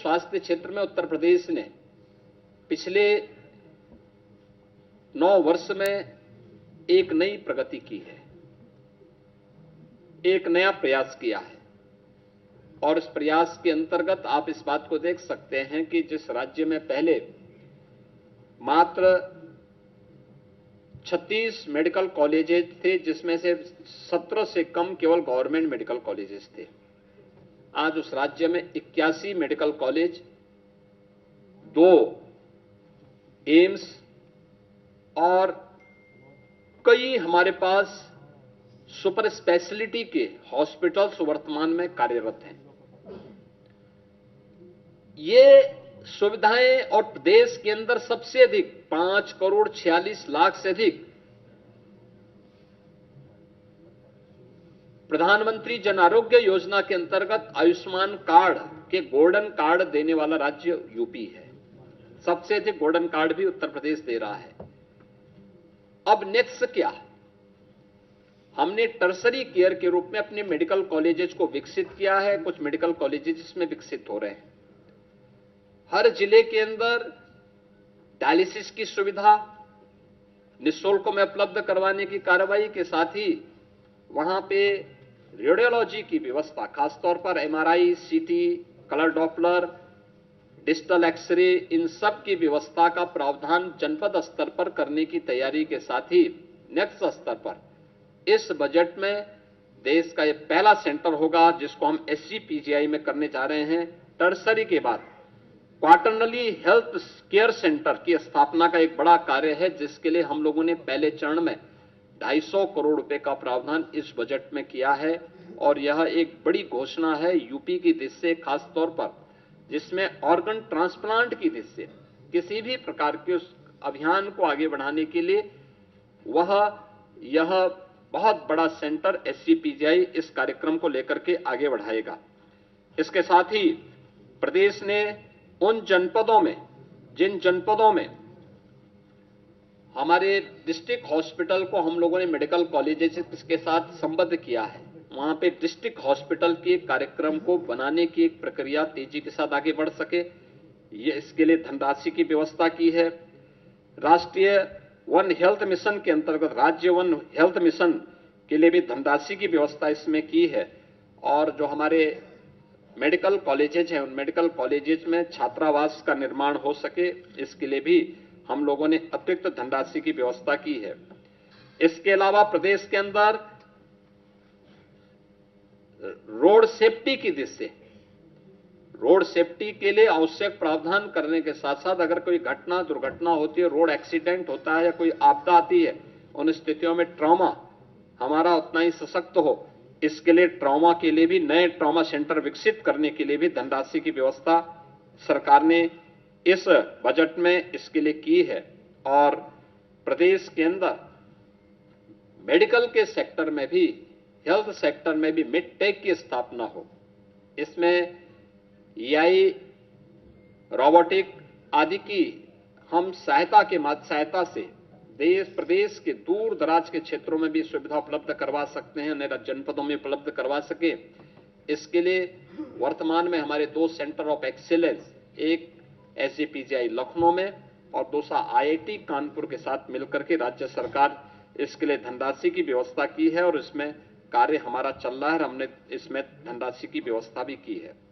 स्वास्थ्य क्षेत्र में उत्तर प्रदेश ने पिछले 9 वर्ष में एक नई प्रगति की है, एक नया प्रयास किया है। और इस प्रयास के अंतर्गत आप इस बात को देख सकते हैं कि जिस राज्य में पहले मात्र 36 मेडिकल कॉलेजेस थे, जिसमें से 17 से कम केवल गवर्नमेंट मेडिकल कॉलेजेस थे, आज उस राज्य में 81 मेडिकल कॉलेज, 2 एम्स और कई हमारे पास सुपर स्पेशलिटी के हॉस्पिटल्स वर्तमान में कार्यरत हैं। ये सुविधाएं और देश के अंदर सबसे अधिक 5,46,00,000 से अधिक प्रधानमंत्री जन आरोग्य योजना के अंतर्गत आयुष्मान कार्ड के गोल्डन कार्ड देने वाला राज्य यूपी है। सबसे अधिक गोल्डन कार्ड भी उत्तर प्रदेश दे रहा है। अब नेक्स्ट क्या? हमने टर्सरी केयर के रूप में अपने मेडिकल कॉलेजेस को विकसित किया है। कुछ मेडिकल कॉलेजेस इसमें विकसित हो रहे हैं। हर जिले के अंदर डायलिसिस की सुविधा निःशुल्क में उपलब्ध करवाने की कार्रवाई के साथ ही वहां पे रेडियोलॉजी की व्यवस्था, खासतौर पर एमआरआई, सीटी, कलर डॉपलर, डिजिटल एक्सरे, इन सब की व्यवस्था का प्रावधान जनपद स्तर पर करने की तैयारी के साथ ही नेक्स्ट स्तर पर इस बजट में देश का यह पहला सेंटर होगा जिसको हम एससीपीजीआई में करने जा रहे हैं। टर्सरी के बाद क्वार्टरली हेल्थ केयर सेंटर की स्थापना का एक बड़ा कार्य है, जिसके लिए हम लोगों ने पहले चरण में 250 करोड़ रुपए का प्रावधान इस बजट में किया है। और यह एक बड़ी घोषणा है यूपी की दृष्टि से, खासतौर पर जिसमें ऑर्गन ट्रांसप्लांट की दृष्टि से किसी भी प्रकार के उस अभियान को आगे बढ़ाने के लिए यह बहुत बड़ा सेंटर एससीपीजीआई इस कार्यक्रम को लेकर के आगे बढ़ाएगा। इसके साथ ही प्रदेश ने उन जनपदों में, जिन जनपदों में हमारे डिस्ट्रिक्ट हॉस्पिटल को हम लोगों ने मेडिकल कॉलेजेस के साथ संबद्ध किया है, वहां पे डिस्ट्रिक्ट हॉस्पिटल के कार्यक्रम को बनाने की एक प्रक्रिया तेजी के साथ आगे बढ़ सके, ये इसके लिए धनराशि की व्यवस्था की है। राष्ट्रीय वन हेल्थ मिशन के अंतर्गत राज्य वन हेल्थ मिशन के लिए भी धनराशि की व्यवस्था इसमें की है। और जो हमारे मेडिकल कॉलेजेज हैं, उन मेडिकल कॉलेजेज में छात्रावास का निर्माण हो सके, इसके लिए भी हम लोगों ने अतिरिक्त धनराशि की व्यवस्था की है। इसके अलावा प्रदेश के अंदर रोड सेफ्टी की दृष्टि से, रोड सेफ्टी के लिए आवश्यक प्रावधान करने के साथ साथ अगर कोई दुर्घटना होती है, रोड एक्सीडेंट होता है या कोई आपदा आती है, उन स्थितियों में ट्रॉमा हमारा उतना ही सशक्त हो, इसके लिए ट्रॉमा के लिए भी नए ट्रॉमा सेंटर विकसित करने के लिए भी धनराशि की व्यवस्था सरकार ने इस बजट में इसके लिए की है। और प्रदेश के अंदर मेडिकल के सेक्टर में भी, हेल्थ सेक्टर में भी मिडटेक की स्थापना हो, इसमें एआई, रोबोटिक आदि की हम सहायता से प्रदेश के दूर दराज के क्षेत्रों में भी सुविधा उपलब्ध करवा सकते हैं, नए जनपदों में उपलब्ध करवा सके। इसके लिए वर्तमान में हमारे 2 सेंटर ऑफ एक्सीलेंस, एक एससीपीजीआई लखनऊ में और दूसरा आईआईटी कानपुर के साथ मिलकर के राज्य सरकार इसके लिए धनराशि की व्यवस्था की है और इसमें कार्य हमारा चल रहा है और हमने इसमें धनराशि की व्यवस्था भी की है।